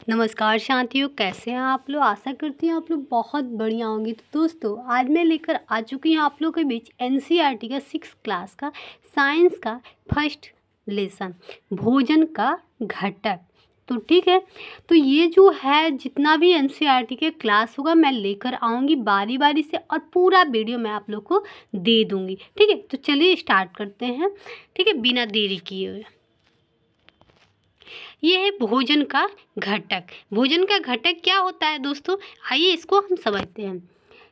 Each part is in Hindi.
नमस्कार साथियों, कैसे हैं आप लोग। आशा करती हूँ आप लोग बहुत बढ़िया होंगे। तो दोस्तों, आज मैं लेकर आ चुकी हूँ आप लोग के बीच एनसीईआरटी का 6th क्लास का साइंस का फर्स्ट लेसन, भोजन का घटक। तो ठीक है, तो ये जो है जितना भी एनसीईआरटी के क्लास होगा मैं लेकर आऊँगी बारी बारी से, और पूरा वीडियो मैं आप लोग को दे दूँगी। ठीक है, तो चलिए स्टार्ट करते हैं। ठीक है, बिना देरी किए हुए। ये है भोजन का घटक। भोजन का घटक क्या होता है दोस्तों, आइए इसको हम समझते हैं।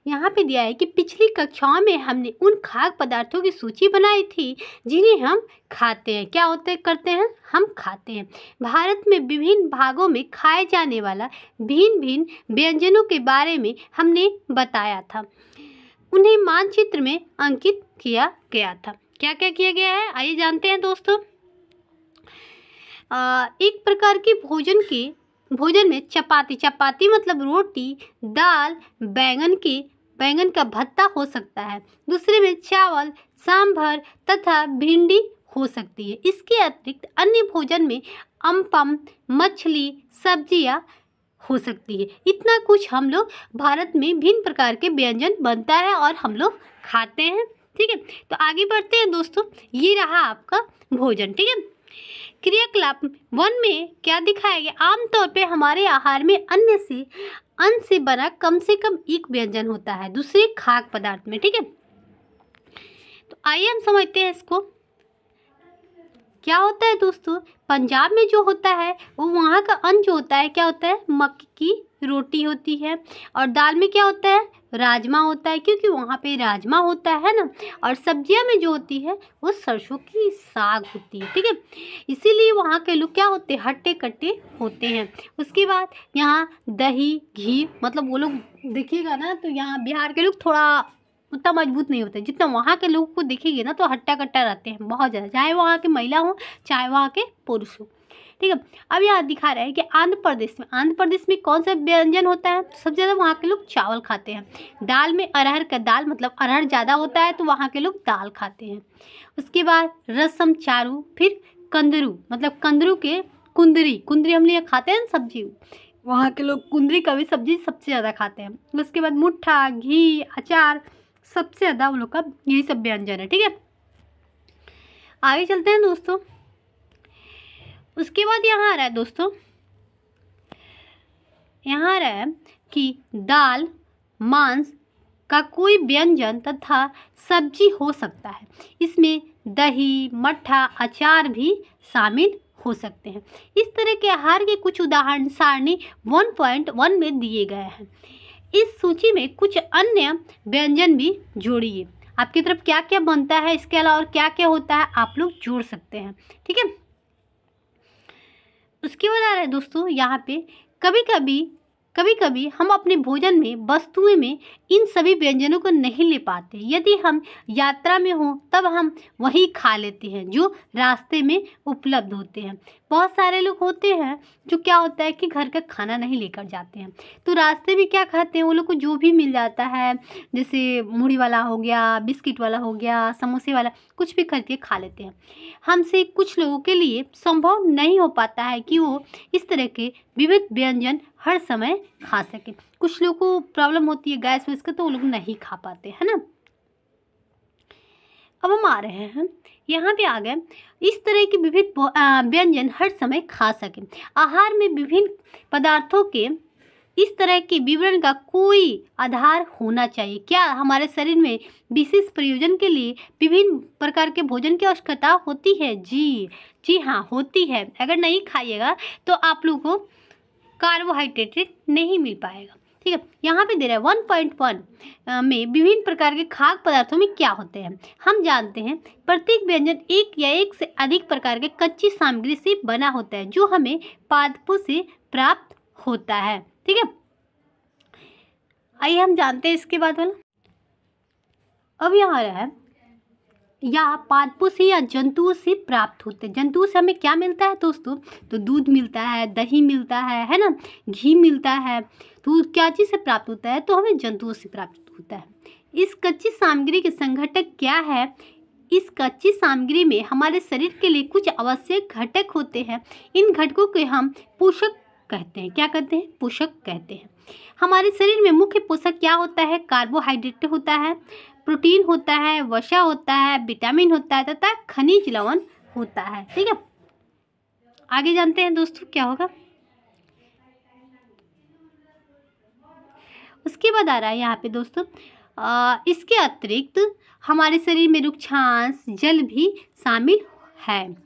यहाँ पे दिया है कि पिछली कक्षाओं में हमने उन खाद्य पदार्थों की सूची बनाई थी जिन्हें हम खाते हैं। क्या करते हैं, हम खाते हैं। भारत में विभिन्न भागों में खाए जाने वाला भिन्न भिन्न व्यंजनों के बारे में हमने बताया था। उन्हें मानचित्र में अंकित किया गया था। क्या क्या किया गया है, आइए जानते हैं दोस्तों। एक प्रकार की भोजन में चपाती मतलब रोटी, दाल, बैंगन का भत्ता हो सकता है। दूसरे में चावल, सांभर तथा भिंडी हो सकती है। इसके अतिरिक्त अन्य भोजन में अम्पम, मछली, सब्जियां हो सकती है। इतना कुछ हम लोग भारत में भिन्न प्रकार के व्यंजन बनता है और हम लोग खाते हैं। ठीक है, तो आगे बढ़ते हैं दोस्तों। ये रहा आपका भोजन। ठीक है, क्रियाकलाप 1 में क्या दिखाया गया, आमतौर पे हमारे आहार में अन्न से बना कम से कम एक व्यंजन होता है दूसरे खाद्य पदार्थ में। ठीक है, तो आइए हम समझते हैं इसको। क्या होता है दोस्तों, पंजाब में जो होता है वो वहाँ का अन्न जो होता है क्या होता है, मक्की की रोटी होती है। और दाल में क्या होता है, राजमा होता है, क्योंकि वहाँ पे राजमा होता है ना। और सब्जियां में जो होती है वो सरसों की साग होती है। ठीक है, इसीलिए वहाँ के लोग क्या होते हैं, हट्टे कट्टे होते हैं। उसके बाद यहाँ दही, घी, मतलब वो लोग देखिएगा ना तो यहाँ बिहार के लोग थोड़ा उतना मजबूत नहीं होते। जितना वहाँ के लोगों को देखेंगे ना तो हट्टा कट्टा रहते हैं बहुत ज़्यादा, चाहे वहाँ के महिला हो चाहे वहाँ के पुरुष हो। ठीक है, अब यहाँ दिखा रहा है कि आंध्र प्रदेश में कौन सा व्यंजन होता है। सबसे ज़्यादा वहाँ के लोग चावल खाते हैं। दाल में अरहर का दाल, मतलब अरहर ज़्यादा होता है तो वहाँ के लोग दाल खाते हैं। उसके बाद रसम, चारू, फिर कंदरू, मतलब कंदरू के कुंदरी हम लोग खाते हैं ना सब्जी, वहाँ के लोग कुंदरी का भी सब्जी सबसे ज़्यादा खाते हैं। उसके बाद मुट्ठा, घी, अचार, सबसे ज़्यादा उन लोग का यही सब व्यंजन है। ठीक है, आगे चलते हैं दोस्तों। उसके बाद यहाँ आ रहा है दोस्तों, यहाँ आ रहा है कि दाल, मांस का कोई व्यंजन तथा सब्जी हो सकता है। इसमें दही, मट्ठा, अचार भी शामिल हो सकते हैं। इस तरह के आहार के कुछ उदाहरण सारणी 1.1 में दिए गए हैं। इस सूची में कुछ अन्य व्यंजन भी जोड़िए। आपकी तरफ क्या क्या बनता है, इसके अलावा और क्या क्या होता है आप लोग जोड़ सकते हैं। ठीक है, उसके बाद आ रहा है दोस्तों यहाँ पे कभी कभी हम अपने भोजन में वस्तुएं में इन सभी व्यंजनों को नहीं ले पाते। यदि हम यात्रा में हो तब हम वही खा लेते हैं जो रास्ते में उपलब्ध होते हैं। बहुत सारे लोग होते हैं जो क्या होता है कि घर का खाना नहीं लेकर जाते हैं, तो रास्ते में क्या खाते हैं, वो लोग को जो भी मिल जाता है, जैसे मुड़ी वाला हो गया, बिस्किट वाला हो गया, समोसे वाला, कुछ भी खरीद के खा लेते हैं। हमसे कुछ लोगों के लिए संभव नहीं हो पाता है कि वो इस तरह के विविध व्यंजन हर समय खा सके। कुछ लोगों को प्रॉब्लम होती है गैस वैस का, तो वो लोग नहीं खा पाते, है ना। अब हम आ रहे हैं यहाँ पे आ गए, इस तरह के विविध व्यंजन हर समय खा सके। आहार में विभिन्न पदार्थों के इस तरह के विवरण का कोई आधार होना चाहिए। क्या हमारे शरीर में विशेष प्रयोजन के लिए विभिन्न प्रकार के भोजन की आवश्यकता होती है? जी हाँ, होती है। अगर नहीं खाइएगा तो आप लोगों को कार्बोहाइड्रेट नहीं मिल पाएगा। ठीक है, यहाँ पे दे रहा है 1.1 में विभिन्न प्रकार के खाद्य पदार्थों में क्या होते हैं। हम जानते हैं प्रत्येक व्यंजन एक या एक से अधिक प्रकार के कच्ची सामग्री से बना होता है जो हमें पादपों से प्राप्त होता है। ठीक है, आइए हम जानते हैं इसके बाद वाला। अब यहाँ आ रहा है, या पादपों से या जंतुओं से प्राप्त होते हैं। जंतुओं से हमें क्या मिलता है दोस्तों, तो दूध मिलता है, दही मिलता है ना, घी मिलता है। तो क्या चीज़ से प्राप्त होता है, तो हमें जंतुओं से प्राप्त होता है। इस कच्ची सामग्री के संघटक क्या है, इस कच्ची सामग्री में हमारे शरीर के लिए कुछ आवश्यक घटक होते हैं। इन घटकों के हम पोषक कहते हैं। क्या कहते हैं? पोषक कहते हैं। हमारे शरीर में मुख्य पोषक क्या होता है? कार्बोहाइड्रेट होता है, प्रोटीन होता है, वसा होता है, विटामिन होता है तथा खनिज लवण होता है। ठीक है, आगे जानते हैं दोस्तों क्या होगा। उसके बाद आ रहा है यहाँ पे दोस्तों, इसके अतिरिक्त हमारे शरीर में रुक्षांश, जल भी शामिल है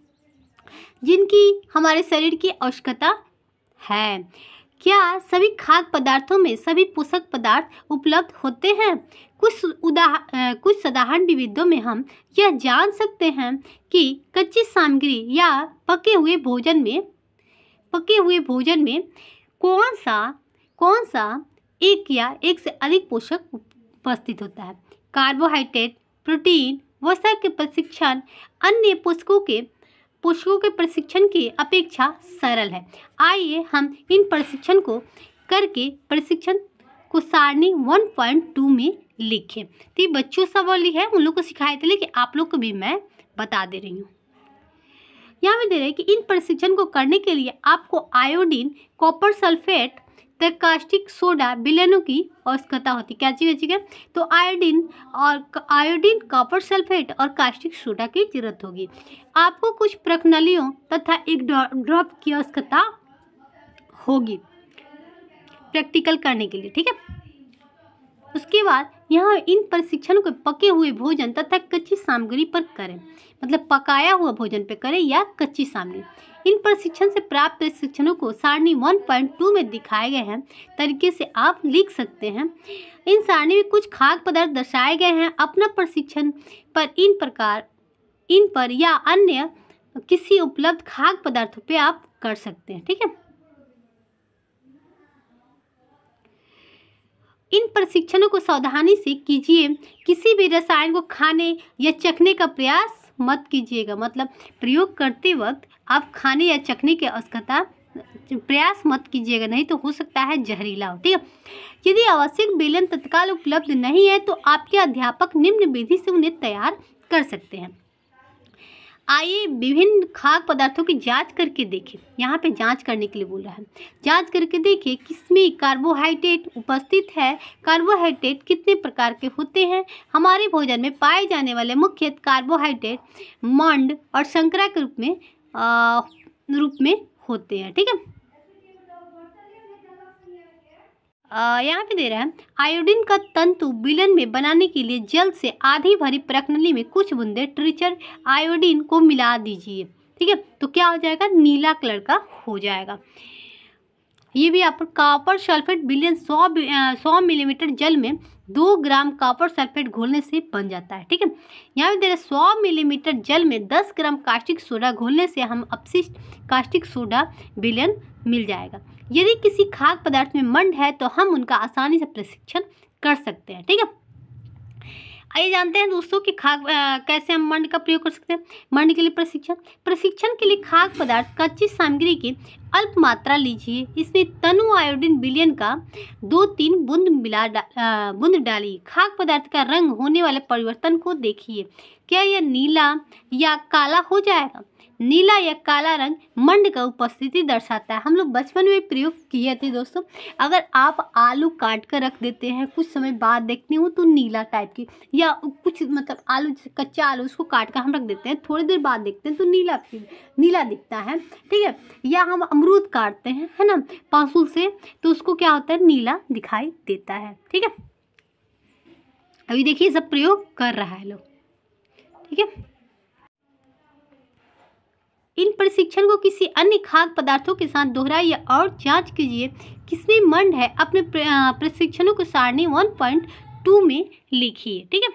जिनकी हमारे शरीर की आवश्यकता है। क्या सभी खाद्य पदार्थों में सभी पोषक पदार्थ उपलब्ध होते हैं? कुछ साधारण विविधों में हम यह जान सकते हैं कि कच्ची सामग्री या पके हुए भोजन में कौन सा एक या एक से अधिक पोषक उपस्थित होता है। कार्बोहाइड्रेट, प्रोटीन, वसा के प्रशिक्षण अन्य पोषकों के प्रशिक्षण की अपेक्षा सरल है। आइए हम इन प्रशिक्षण को सारणी 1.2 में लिखें। तो ये बच्चों सवाल है, उन लोग को सिखाए थे, लेकिन आप लोग को भी मैं बता दे रही हूँ। यहाँ में दे रहे हैं कि इन प्रशिक्षण को करने के लिए आपको iodine, copper sulphate, caustic soda, विलयनों की आवश्यकता होती है। क्या चीज़ है? तो आयोडीन, कॉपर सल्फेट और कास्टिक सोडा की जरूरत होगी। आपको कुछ प्रणालियों तथा एक ड्रॉप की आवश्यकता होगी प्रैक्टिकल करने के लिए। ठीक है, उसके बाद यहाँ इन प्रशिक्षण को पके हुए भोजन तथा कच्ची सामग्री पर करें, मतलब पकाया हुआ भोजन पे करें या कच्ची सामग्री। इन प्रशिक्षण से प्राप्त प्रशिक्षणों को सारणी 1.2 में दिखाए गए हैं तरीके से आप लिख सकते हैं। इन सारणी में कुछ खाद्य पदार्थ दर्शाए गए हैं। अपना प्रशिक्षण पर इन पर या अन्य किसी उपलब्ध खाद्य पदार्थों पे आप कर सकते हैं। ठीक है, इन प्रशिक्षणों को सावधानी से कीजिए। किसी भी रसायन को खाने या चखने का प्रयास मत कीजिएगा, मतलब प्रयोग करते वक्त आप खाने या चखने के आवश्यकता प्रयास मत कीजिएगा, नहीं तो हो सकता है जहरीला हो। ठीक है, यदि आवश्यक बेलन तत्काल उपलब्ध नहीं है तो आपके अध्यापक निम्न विधि से उन्हें तैयार कर सकते हैं। आइए विभिन्न खाद्य पदार्थों की जांच करके देखें। यहाँ पे जांच करने के लिए बोल रहा है। जांच करके देखिए किसमें कार्बोहाइड्रेट उपस्थित है, कार्बोहाइड्रेट कितने प्रकार के होते हैं। हमारे भोजन में पाए जाने वाले मुख्य कार्बोहाइड्रेट मंड और शर्करा के रूप में होते हैं। ठीक है, यहाँ पे दे रहा है आयोडीन का तंतु विलयन में बनाने के लिए जल से आधी भरी प्रणाली में कुछ बूंदे ट्रिचर आयोडीन को मिला दीजिए। ठीक है, तो क्या हो जाएगा? नीला कलर का हो जाएगा। ये भी आप कॉपर सल्फेट विलयन 100 मिलीमीटर जल में 2 ग्राम कॉपर सल्फेट घोलने से बन जाता है। ठीक है, यहाँ पे दे रहा है 100 मिलीमीटर जल में 10 ग्राम कास्टिक सोडा घोलने से हम अपशिष्ट कास्टिक सोडा विलयन मिल जाएगा। यदि किसी खाद्य पदार्थ में मंड है तो हम उनका आसानी से प्रशिक्षण कर सकते हैं। ठीक है, आइए जानते हैं दोस्तों कि कैसे हम मंड का प्रयोग कर सकते हैं। मंड के लिए प्रशिक्षण के लिए खाद्य पदार्थ कच्ची सामग्री की अल्प मात्रा लीजिए। इसमें तनु आयोडीन विलयन का 2-3 बूंद डालिए। खाद्य पदार्थ का रंग होने वाले परिवर्तन को देखिए। क्या यह नीला या काला हो जाएगा? नीला या काला रंग मंड का उपस्थिति दर्शाता है। हम लोग बचपन में प्रयोग किए थे दोस्तों। अगर आप आलू काट कर रख देते हैं, कुछ समय बाद देखते हो तो नीला टाइप की, या कुछ मतलब आलू कच्चा आलू उसको काट कर हम रख देते हैं, थोड़ी देर बाद देखते हैं तो नीला दिखता है। ठीक है, या हम अमरूद काटते हैं, है ना, पासुल से, तो उसको क्या होता है? नीला दिखाई देता है। ठीक है, अभी देखिए सब प्रयोग कर रहा है लोग। ठीक है, इन प्रशिक्षण को किसी अन्य खाद्य पदार्थों के साथ दोहराइए और जांच कीजिए किसमें मंड है। अपने प्रशिक्षणों को सारणी 1.2 में लिखिए। ठीक है,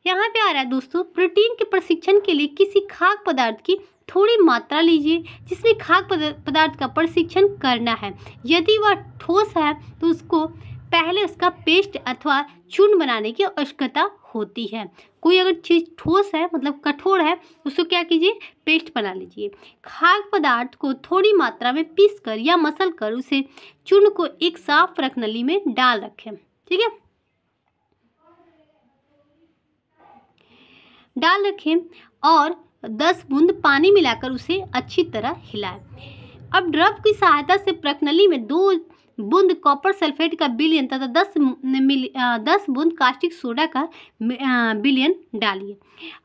यहाँ पे आ रहा है दोस्तों, प्रोटीन के प्रशिक्षण के लिए किसी खाद्य पदार्थ की थोड़ी मात्रा लीजिए जिसमें खाद्य पदार्थ का प्रशिक्षण करना है। यदि वह ठोस है तो उसको पहले उसका पेस्ट अथवा चूर्ण बनाने की आवश्यकता होती है। कोई अगर चीज़ ठोस है मतलब कठोर है, उसको क्या कीजिए? पेस्ट बना लीजिए। खाद्य पदार्थ को थोड़ी मात्रा में पीसकर या मसल कर उसे चूर्ण को एक साफ प्रणाली में डाल रखें। ठीक है, डाल रखें और 10 बूंद पानी मिलाकर उसे अच्छी तरह हिलाएं। अब ड्रप की सहायता से प्रकनली में 2 बूंद कॉपर सल्फेट का विलयन तथा 10 बूंद कास्टिक सोडा का विलयन डालिए।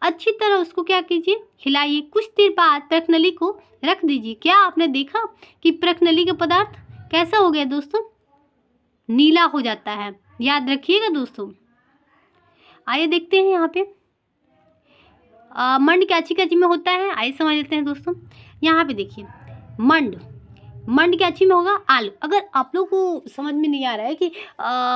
अच्छी तरह उसको क्या कीजिए, हिलाइए। कुछ देर बाद प्रकनली को रख दीजिए। क्या आपने देखा कि प्रकनली का पदार्थ कैसा हो गया दोस्तों, नीला हो जाता है। याद रखिएगा दोस्तों। आइए देखते हैं यहाँ पे मंड कैची कैची में होता है, आइए समझ लेते हैं दोस्तों। यहाँ पे देखिए मंड कैची में होगा आलू। अगर आप लोग को समझ में नहीं आ रहा है कि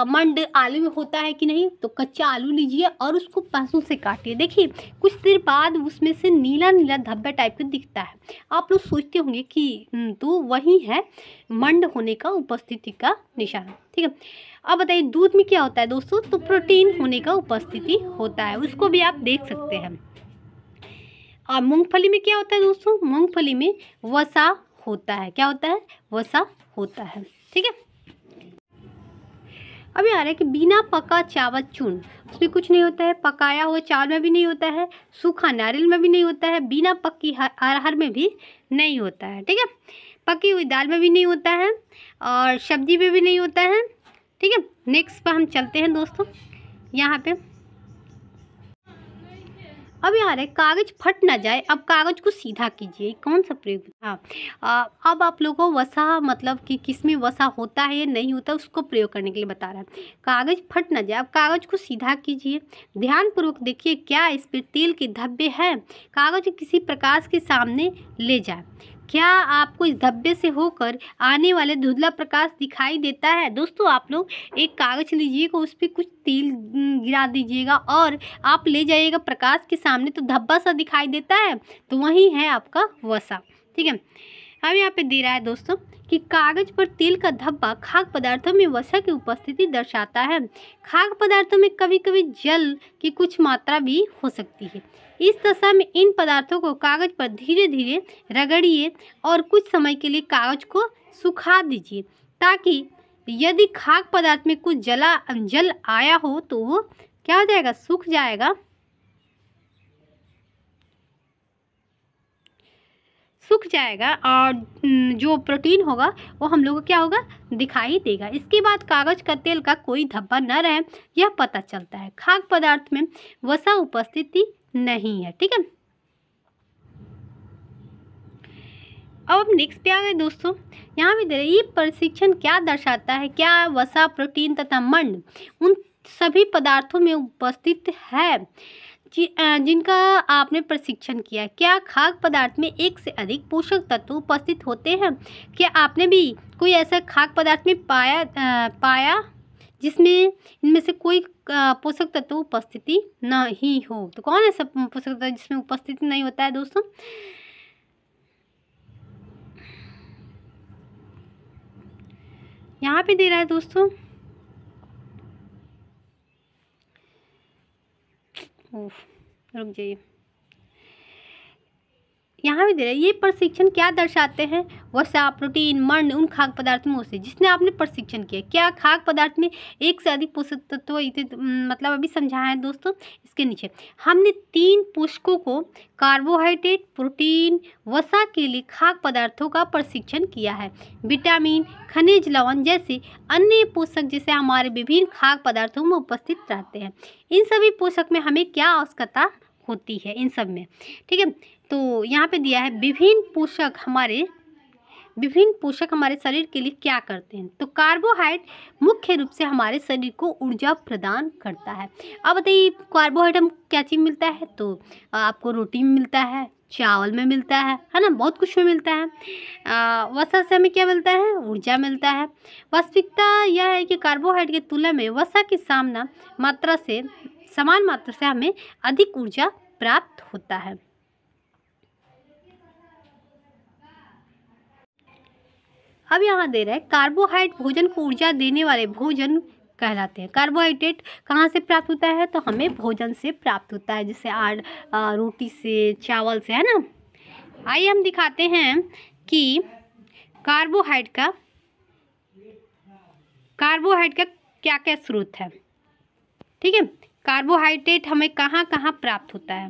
मंड आलू में होता है कि नहीं, तो कच्चा आलू लीजिए और उसको पैसों से काटिए। देखिए कुछ देर बाद उसमें से नीला नीला धब्बा टाइप का दिखता है। आप लोग सोचते होंगे कि तो वही है मंड होने का उपस्थिति का निशान, ठीक है। अब बताइए दूध में क्या होता है दोस्तों, तो प्रोटीन होने का उपस्थिति होता है, उसको भी आप देख सकते हैं। और मूंगफली में क्या होता है दोस्तों, मूंगफली में वसा होता है। क्या होता है, वसा होता है, ठीक है। अभी आ रहा है कि बिना पका चावल चूर्ण, उसमें कुछ नहीं होता है। पकाया हुआ चावल में भी नहीं होता है, सूखा नारियल में भी नहीं होता है, बिना पकी अरहर में भी नहीं होता है, ठीक है। पकी हुई दाल में भी नहीं होता है और सब्जी में भी नहीं होता है, ठीक है। नेक्स्ट पर हम चलते हैं दोस्तों। यहाँ पे अब यहाँ है कागज फट ना जाए, अब कागज को सीधा कीजिए। कौन सा प्रयोग, हाँ अब आप लोगों को वसा मतलब कि किसमें वसा होता है या नहीं होता उसको प्रयोग करने के लिए बता रहा है। कागज फट ना जाए, अब कागज को सीधा कीजिए। ध्यानपूर्वक देखिए क्या इस पर तेल के धब्बे हैं। कागज किसी प्रकाश के सामने ले जाए। क्या आपको इस धब्बे से होकर आने वाले धुंधला प्रकाश दिखाई देता है। दोस्तों आप लोग एक कागज लीजिएगा, उस पर कुछ तेल गिरा दीजिएगा और आप ले जाइएगा प्रकाश के सामने, तो धब्बा सा दिखाई देता है, तो वही है आपका वसा, ठीक है। अब यहाँ पे दे रहा है दोस्तों कि कागज पर तेल का धब्बा खाद्य पदार्थों में वसा की उपस्थिति दर्शाता है। खाद्य पदार्थों में कभी कभी जल की कुछ मात्रा भी हो सकती है। इस दशा में इन पदार्थों को कागज पर धीरे धीरे रगड़िए और कुछ समय के लिए कागज को सुखा दीजिए, ताकि यदि खाद्य पदार्थ में कुछ जल आया हो तो वो क्या हो जाएगा, सूख जाएगा, और जो प्रोटीन होगा वो हम लोग को क्या होगा, दिखाई देगा। इसके बाद कागज का तेल का कोई धब्बा न रहे, यह पता चलता है खाद्य पदार्थ में वसा उपस्थिति नहीं है, ठीक है। अब हम नेक्स्ट पे आ गए दोस्तों। यहाँ भी दे रहे ये प्रशिक्षण क्या दर्शाता है, क्या वसा, प्रोटीन तथा मंड उन सभी पदार्थों में उपस्थित है जिनका आपने प्रशिक्षण किया। क्या खाद्य पदार्थ में एक से अधिक पोषक तत्व उपस्थित होते हैं। क्या आपने भी कोई ऐसा खाद्य पदार्थ में पाया जिसमें इनमें से कोई पोषक तत्व उपस्थिति नहीं हो। तो कौन ऐसा पोषक तत्व जिसमें उपस्थिति नहीं होता है दोस्तों, यहाँ पे दे रहा है दोस्तों, रुक जाइए, यहाँ भी दे रहा है ये प्रशिक्षण क्या दर्शाते हैं, वसा, प्रोटीन, मंड उन खाद्य पदार्थों में से जिसने आपने प्रशिक्षण किया। क्या खाद्य पदार्थ में एक से अधिक पोषक तत्व मतलब अभी समझाया है दोस्तों। इसके नीचे हमने 3 पोषकों को कार्बोहाइड्रेट, प्रोटीन, वसा के लिए खाद्य पदार्थों का प्रशिक्षण किया है। विटामिन, खनिज लवण जैसे अन्य पोषक जैसे हमारे विभिन्न खाद्य पदार्थों में उपस्थित रहते हैं। इन सभी पोषक में हमें क्या आवश्यकता होती है, इन सब में, ठीक है। तो यहाँ पे दिया है विभिन्न पोषक हमारे शरीर के लिए क्या करते हैं। तो कार्बोहाइड्रेट मुख्य रूप से हमारे शरीर को ऊर्जा प्रदान करता है। अब बताइए कार्बोहाइड्रेट हम क्या चीज़ मिलता है, तो आपको रोटी में मिलता है, चावल में मिलता है ना, बहुत कुछ में मिलता है। वसा से हमें क्या मिलता है, ऊर्जा मिलता है। वास्तविकता यह है कि कार्बोहाइड्रेट की तुलना में वसा की समान मात्रा से हमें अधिक ऊर्जा प्राप्त होता है। अब यहाँ दे रहा है कार्बोहाइड्रेट भोजन को ऊर्जा देने वाले भोजन कहलाते हैं। कार्बोहाइड्रेट कहाँ से प्राप्त होता है, तो हमें भोजन से प्राप्त होता है, जैसे रोटी से, चावल से, है ना। आइए हम दिखाते हैं कि कार्बोहाइड्रेट का क्या क्या स्रोत है, ठीक है। कार्बोहाइड्रेट हमें कहाँ कहाँ प्राप्त होता है।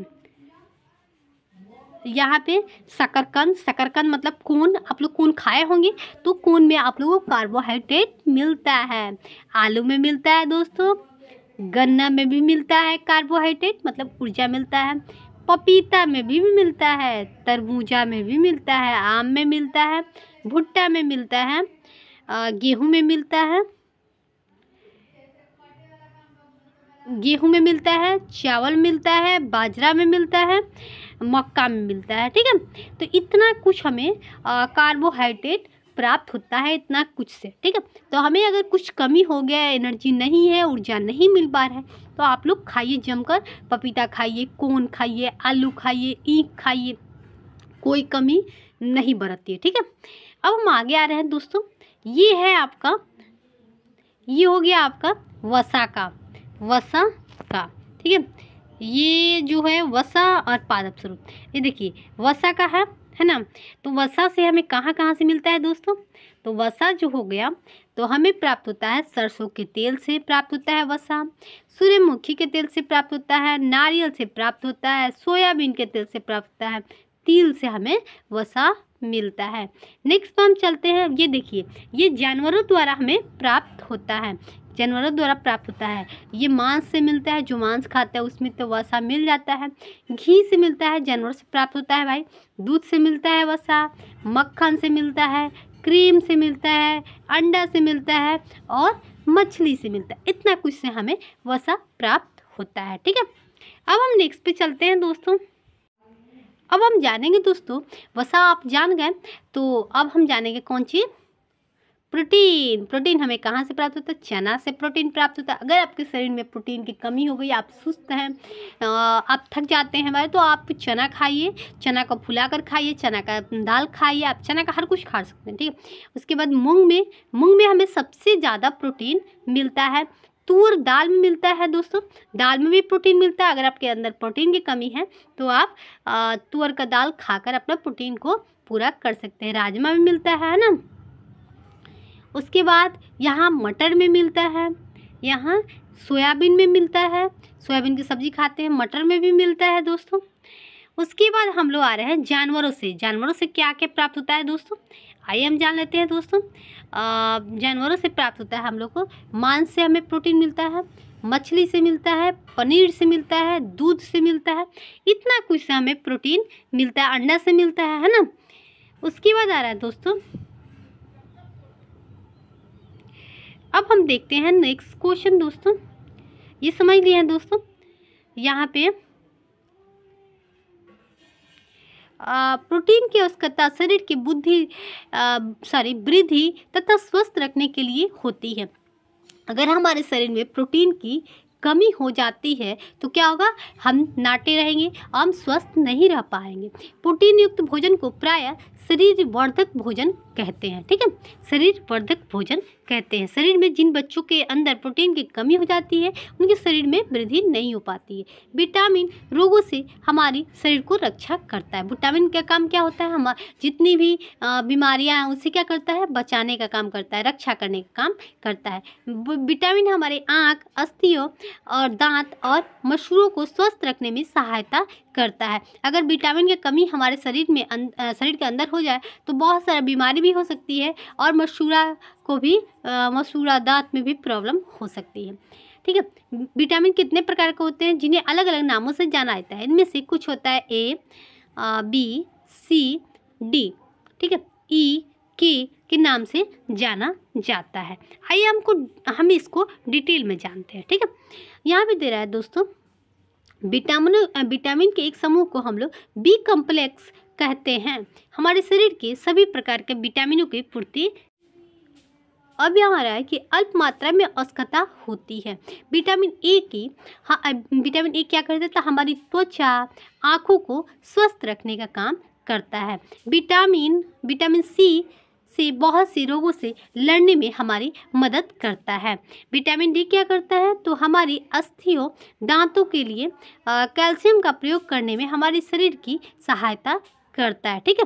यहाँ पे शकरकंद मतलब कोन, आप लोग कोन खाए होंगे, तो कोन में आप लोगों को कार्बोहाइड्रेट मिलता है। आलू में मिलता है दोस्तों, गन्ना में भी मिलता है कार्बोहाइड्रेट मतलब ऊर्जा मिलता है, पपीता में भी मिलता है, तरबूजा में भी मिलता है, आम में मिलता है, भुट्टा में मिलता है, गेहूं में मिलता है, चावल मिलता है, बाजरा में मिलता है, मक्का में मिलता है। ठीक है, तो इतना कुछ हमें कार्बोहाइड्रेट प्राप्त होता है इतना कुछ से। ठीक है, तो हमें अगर कुछ कमी हो गया, एनर्जी नहीं है, ऊर्जा नहीं मिल पा रहा है, तो आप लोग खाइए जमकर, पपीता खाइए, कोन खाइए, आलू खाइए, ईख खाइए, कोई कमी नहीं बरतती है। ठीक है, अब हम आगे आ रहे हैं दोस्तों। ये है आपका, ये हो गया आपका वसा का। ठीक है, ये जो है वसा और पादप स्वरूप, ये देखिए वसा का है ना। तो वसा से हमें कहाँ कहाँ से मिलता है दोस्तों? तो वसा जो हो गया तो हमें प्राप्त होता है सरसों के तेल से प्राप्त होता है वसा, सूर्यमुखी के तेल से प्राप्त होता है, नारियल से प्राप्त होता है, सोयाबीन के तेल से प्राप्त होता है, तिल से हमें वसा मिलता है। नेक्स्ट पर हम चलते हैं। ये देखिए, ये जानवरों द्वारा हमें प्राप्त होता है, ये मांस से मिलता है, जो मांस खाता है उसमें तो वसा मिल जाता है। घी से मिलता है, जानवरों से प्राप्त होता है भाई। दूध से मिलता है वसा, मक्खन से मिलता है, क्रीम से मिलता है, अंडा से मिलता है और मछली से मिलता है। इतना कुछ से हमें वसा प्राप्त होता है। ठीक है, अब हम नेक्स्ट पे चलते हैं दोस्तों। अब हम जानेंगे दोस्तों, वसा आप जान गए, तो अब हम जानेंगे कौन चीज़? प्रोटीन हमें कहाँ से प्राप्त होता है? चना से प्रोटीन प्राप्त होता है। अगर आपके शरीर में प्रोटीन की कमी हो गई, आप सुस्त हैं, आप थक जाते हैं भाई, तो आप चना खाइए, चना को फुला कर खाइए, चना का दाल खाइए, आप चना का हर कुछ खा सकते हैं। ठीक है, उसके बाद मूंग में हमें सबसे ज़्यादा प्रोटीन मिलता है। तूर दाल में मिलता है दोस्तों, दाल में भी प्रोटीन मिलता है। अगर आपके अंदर प्रोटीन की कमी है तो आप तुअर का दाल खाकर अपना प्रोटीन को पूरा कर सकते हैं। राजमा में मिलता है ना। उसके बाद यहाँ मटर में मिलता है, यहाँ सोयाबीन में मिलता है, सोयाबीन की सब्ज़ी खाते हैं, मटर में भी मिलता है दोस्तों। उसके बाद हम लोग आ रहे हैं जानवरों से क्या क्या प्राप्त होता है दोस्तों? आइए हम जान लेते हैं दोस्तों। जानवरों से प्राप्त होता है हम लोग को मांस से हमें प्रोटीन मिलता है, मछली से मिलता है, पनीर से मिलता है, दूध से मिलता है, इतना कुछ से हमें प्रोटीन मिलता है। अंडा से मिलता है ना। उसके बाद आ रहा है दोस्तों, अब हम देखते हैं नेक्स्ट क्वेश्चन दोस्तों। ये समझ लिए हैं दोस्तों, यहाँ पे प्रोटीन की आवश्यकता शरीर की वृद्धि तथा स्वस्थ रखने के लिए होती है। अगर हमारे शरीर में प्रोटीन की कमी हो जाती है तो क्या होगा? हम नाटे रहेंगे, हम स्वस्थ नहीं रह पाएंगे। प्रोटीन युक्त भोजन को प्रायः शरीर वर्धक भोजन कहते हैं। ठीक है, शरीर वर्धक भोजन कहते हैं। शरीर में जिन बच्चों के अंदर प्रोटीन की कमी हो जाती है उनके शरीर में वृद्धि नहीं हो पाती है। विटामिन रोगों से हमारी शरीर को रक्षा करता है। विटामिन का काम क्या होता है? हम जितनी भी बीमारियां हैं उससे क्या करता है? बचाने का काम करता है, रक्षा करने का काम करता है। विटामिन हमारे आँख, अस्थियों और दांत और मसूड़ों को स्वस्थ रखने में सहायता करता है। अगर विटामिन की कमी हमारे शरीर के अंदर हो जाए तो बहुत सारी बीमारी भी हो सकती है और मसूड़ा दांत में भी प्रॉब्लम हो सकती है। ठीक है, विटामिन कितने प्रकार के होते हैं जिन्हें अलग अलग नामों से जाना जाता है। इनमें से कुछ होता है ए, बी, सी, डी। ठीक है, ई, के नाम से जाना जाता है। आइए हम इसको डिटेल में जानते हैं। ठीक है, यहाँ पे दे रहा है दोस्तों, विटामिन के एक समूह को हम लोग बी कॉम्प्लेक्स कहते हैं। हमारे शरीर के सभी प्रकार के विटामिनों की पूर्ति। अब यहाँ आ रहा है कि अल्प मात्रा में आवश्यकता होती है। विटामिन ए क्या कर देता है? हमारी त्वचा, आँखों को स्वस्थ रखने का काम करता है। विटामिन सी से बहुत से रोगों से लड़ने में हमारी मदद करता है। विटामिन डी क्या करता है? तो हमारी अस्थियों, दांतों के लिए कैल्शियम का प्रयोग करने में हमारे शरीर की सहायता करता है। ठीक है,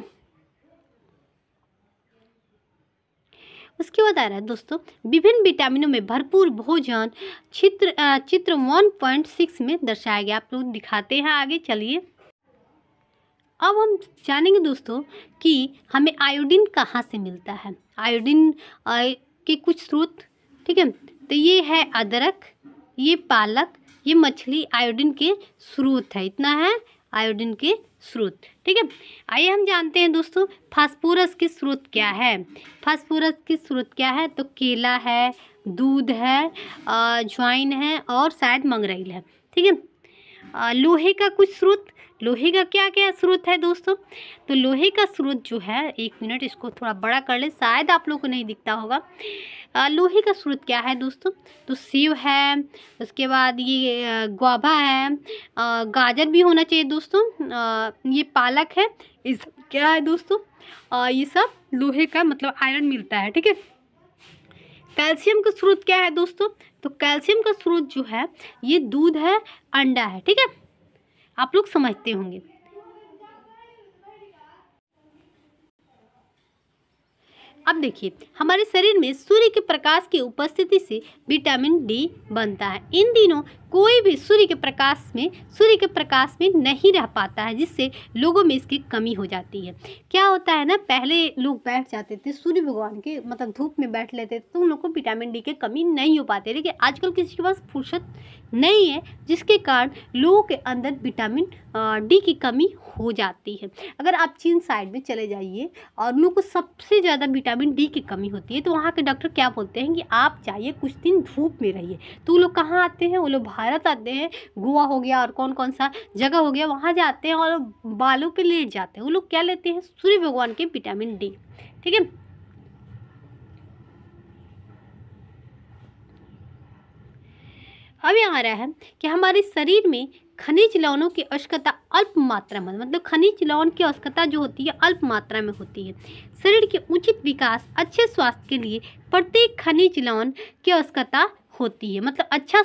उसके बाद आ रहा है दोस्तों, विभिन्न विटामिनों में भरपूर भोजन चित्र 1.6 में दर्शाया गया। आप लोग दिखाते हैं आगे, चलिए। अब हम जानेंगे दोस्तों कि हमें आयोडीन कहाँ से मिलता है। आयोडीन के कुछ स्रोत, ठीक है, तो ये है अदरक, ये पालक, ये मछली आयोडीन के स्रोत है। इतना है आयोडीन के स्रोत, ठीक है। आइए हम जानते हैं दोस्तों फास्फोरस के स्रोत क्या है। फास्फोरस के स्रोत क्या है, तो केला है, दूध है, ज्वाइन है और शायद मंगरेल है, ठीक है। लोहे का कुछ स्रोत, लोहे का क्या क्या स्रोत है दोस्तों, तो लोहे का स्रोत जो है, एक मिनट इसको थोड़ा बड़ा कर ले, शायद आप लोगों को नहीं दिखता होगा। लोहे का स्रोत क्या है दोस्तों, तो सेब है, उसके बाद ये गुआवा है, गाजर भी होना चाहिए दोस्तों, ये पालक है, ये सब क्या है दोस्तों, ये सब लोहे का मतलब आयरन मिलता है, ठीक है। कैल्शियम का स्रोत क्या है दोस्तों, तो कैल्शियम का स्रोत जो है ये दूध है, अंडा है, ठीक है, आप लोग समझते होंगे। अब देखिए हमारे शरीर में सूर्य के प्रकाश की उपस्थिति से विटामिन डी बनता है। इन दिनों कोई भी सूर्य के प्रकाश में नहीं रह पाता है, जिससे लोगों में इसकी कमी हो जाती है। क्या होता है ना, पहले लोग बैठ जाते थे सूर्य भगवान के मतलब धूप में बैठ लेते थे, तो उन लोगों को विटामिन डी की कमी नहीं हो पाती। लेकिन आजकल किसी के पास फुर्सत नहीं है, जिसके कारण लोगों के अंदर विटामिन डी की कमी हो जाती है। अगर आप चीन साइड में चले जाइए और उन लोगों को सबसे ज़्यादा विटामिन डी की कमी होती है, तो वहाँ के डॉक्टर क्या बोलते हैं कि आप जाइए कुछ दिन धूप में रहिए। तो वो लोग कहाँ आते हैं, वो लोग भारत आते हैं, गोवा हो गया और कौन कौन सा जगह हो गया, वहाँ जाते हैं और बालों पे लेट जाते हैं। वो लोग क्या लेते हैं, सूर्य भगवान के विटामिन डी, ठीक है। अब यहाँ आ रहा है कि हमारे शरीर में खनिज लवणों की आवश्यकता अल्प मात्रा में, मतलब खनिज लवण की आवश्यकता जो होती है अल्प मात्रा में होती है। शरीर के उचित विकास, अच्छे स्वास्थ्य के लिए प्रत्येक खनिज लवण की आवश्यकता होती है। मतलब अच्छा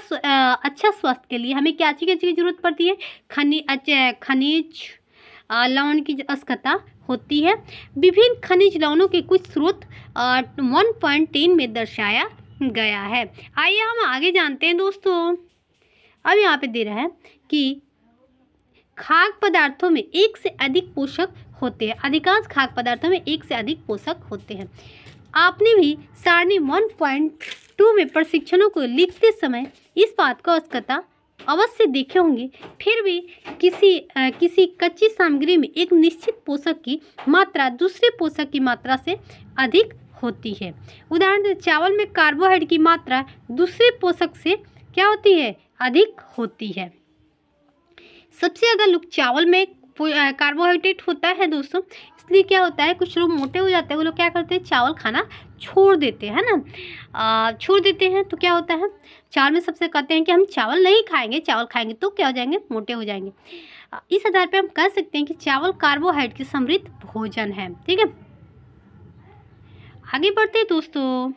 स्वास्थ्य के लिए हमें क्या चीज़ की जरूरत पड़ती है, खनिज लवण की आवश्यकता होती है। विभिन्न खनिज लवणों के कुछ स्रोत 1.10 में दर्शाया गया है। आइए हम आगे जानते हैं दोस्तों। अब यहाँ पे दे रहा है कि खाद्य पदार्थों में एक से अधिक पोषक होते हैं। अधिकांश खाद्य पदार्थों में एक से अधिक पोषक होते हैं। आपने भी सारणी 1.2 में प्रशिक्षणों को लिखते समय इस बात का आवश्यकता अवश्य देखे होंगे। फिर भी किसी कच्ची सामग्री में एक निश्चित पोषक की मात्रा दूसरे पोषक की मात्रा से अधिक होती है। उदाहरण से चावल में कार्बोहाइड्रेट की मात्रा दूसरे पोषक से क्या होती है, अधिक होती है। सबसे ज़्यादा लोग चावल में कार्बोहाइड्रेट होता है दोस्तों, इसलिए क्या होता है कुछ लोग मोटे हो जाते हैं, वो लोग क्या करते हैं चावल खाना छोड़ देते हैं ना, छोड़ देते हैं। तो क्या होता है चावल में सबसे कहते हैं कि हम चावल नहीं खाएंगे, चावल खाएंगे तो क्या हो जाएंगे, मोटे हो जाएंगे। इस आधार पर हम कह सकते हैं कि चावल कार्बोहाइड्रेट की समृद्ध भोजन है, ठीक है। आगे बढ़ते हैं दोस्तों।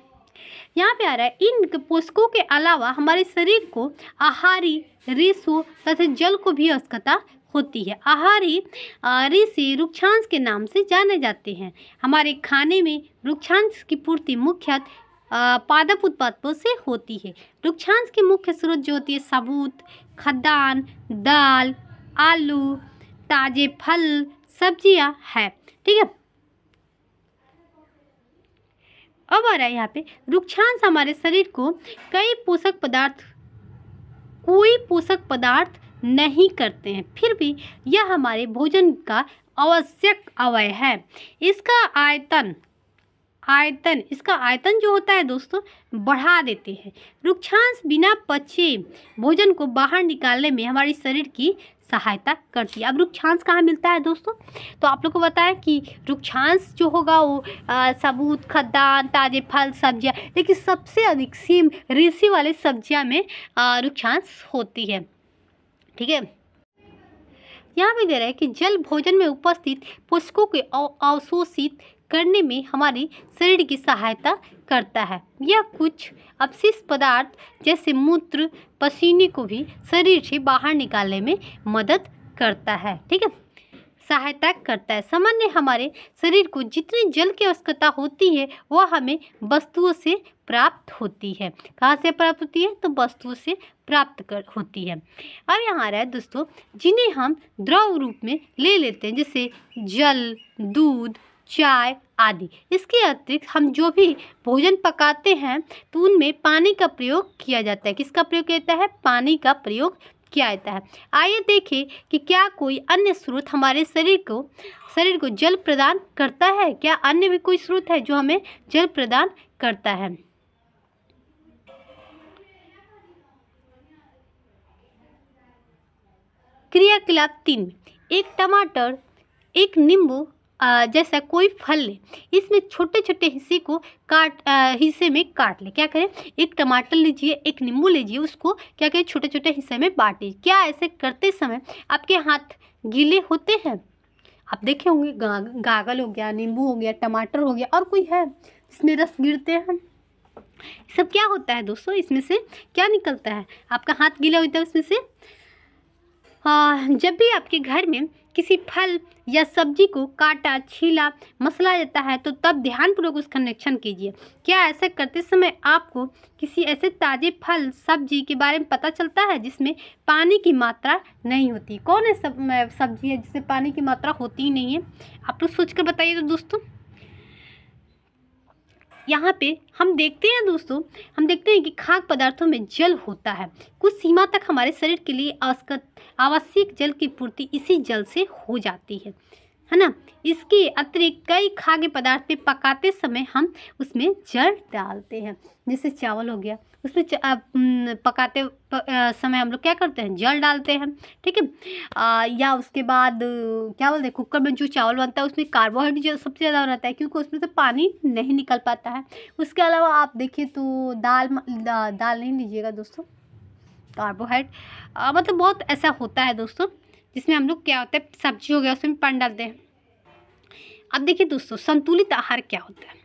यहाँ पे आ रहा है इन पोषकों के अलावा हमारे शरीर को आहारी, रेशों तथा जल को भी आवश्यकता होती है। आहारी रेशे रुक्षांश के नाम से जाने जाते हैं। हमारे खाने में रुक्षांश की पूर्ति मुख्यतः पादप उत्पादों से होती है। रुक्षांश के मुख्य स्रोत जो होती है साबुत खाद्यान्न, दाल, आलू, ताजे फल, सब्जियां है, ठीक है। अब आ रहा है यहाँ पे रुक्षांश हमारे शरीर को कोई पोषक पदार्थ नहीं करते हैं, फिर भी यह हमारे भोजन का आवश्यक अवयव है। इसका आयतन जो होता है दोस्तों बढ़ा देते हैं। रुक्षांश बिना पचे भोजन को बाहर निकालने में हमारे शरीर की सहायता करती है। अब रुक्षांश कहाँ मिलता है दोस्तों, तो आप लोग को बताया कि रुक्षांश जो होगा वो साबुत खाद्यान्न, ताजे फल, सब्जियां, लेकिन सबसे अधिक सीम रेशे वाले सब्जियां में रुक्षांश होती है, ठीक है। यहाँ भी दे रहा है कि जल भोजन में उपस्थित पोषकों को अवशोषित करने में हमारे शरीर की सहायता करता है। यह कुछ अपशिष्ट पदार्थ जैसे मूत्र, पसीने को भी शरीर से बाहर निकालने में मदद करता है, ठीक है। सहायता करता है। सामान्य हमारे शरीर को जितनी जल की आवश्यकता होती है वह हमें वस्तुओं से प्राप्त होती है। कहाँ से प्राप्त होती है? तो वस्तुओं से प्राप्त होती है। अब यहाँ आ रहा है दोस्तों, जिन्हें हम द्रव रूप में ले लेते हैं, जैसे जल, दूध, चाय आदि। इसके अतिरिक्त हम जो भी भोजन पकाते हैं तो उनमें पानी का प्रयोग किया जाता है। किसका प्रयोग किया जाता है? पानी का प्रयोग किया जाता है। आइए देखें कि क्या कोई अन्य स्रोत हमारे शरीर को जल प्रदान करता है। क्या अन्य भी कोई स्रोत है जो हमें जल प्रदान करता है? क्रियाकलाप 3 में एक टमाटर, एक नींबू जैसा कोई फल ले, इसमें छोटे छोटे हिस्से में काट ले। क्या करें? एक टमाटर लीजिए, एक नींबू लीजिए, उसको क्या करें? छोटे छोटे हिस्से में बांटिए। क्या ऐसे करते समय आपके हाथ गीले होते हैं? आप देखे होंगे गागल हो गया, नींबू हो गया, टमाटर हो गया, और कोई है जिसमें रस गिरते हैं। सब क्या होता है दोस्तों? इसमें से क्या निकलता है? आपका हाथ गीला होता है उसमें से। जब भी आपके घर में किसी फल या सब्जी को काटा, छीला, मसला जाता है तो तब ध्यानपूर्वक उसका निरीक्षण कीजिए। क्या ऐसा करते समय आपको किसी ऐसे ताज़े फल, सब्जी के बारे में पता चलता है जिसमें पानी की मात्रा नहीं होती? कौन है सब्जी है जिसमें पानी की मात्रा होती ही नहीं है? आप लोग सोच कर बताइए। तो दोस्तों यहाँ पे हम देखते हैं कि खाद्य पदार्थों में जल होता है। कुछ सीमा तक हमारे शरीर के लिए आवश्यक जल की पूर्ति इसी जल से हो जाती है ना। इसके अतिरिक्त कई खाद्य पदार्थ पे पकाते समय हम उसमें जल डालते हैं। जैसे चावल हो गया, उसमें पकाते समय हम लोग क्या करते हैं? जल डालते हैं। ठीक है। या उसके बाद क्या बोलते हैं, कुकर में जो चावल बनता है उसमें कार्बोहाइड्रेट सबसे ज़्यादा रहता है, क्योंकि उसमें से पानी नहीं निकल पाता है। उसके अलावा आप देखिए तो दाल नहीं लीजिएगा दोस्तों, कार्बोहाइड्रेट मतलब बहुत ऐसा होता है दोस्तों जिसमें हम लोग क्या होता है, सब्जी हो गया उसमें पानी डालते हैं। अब देखिए दोस्तों, संतुलित आहार क्या होता है?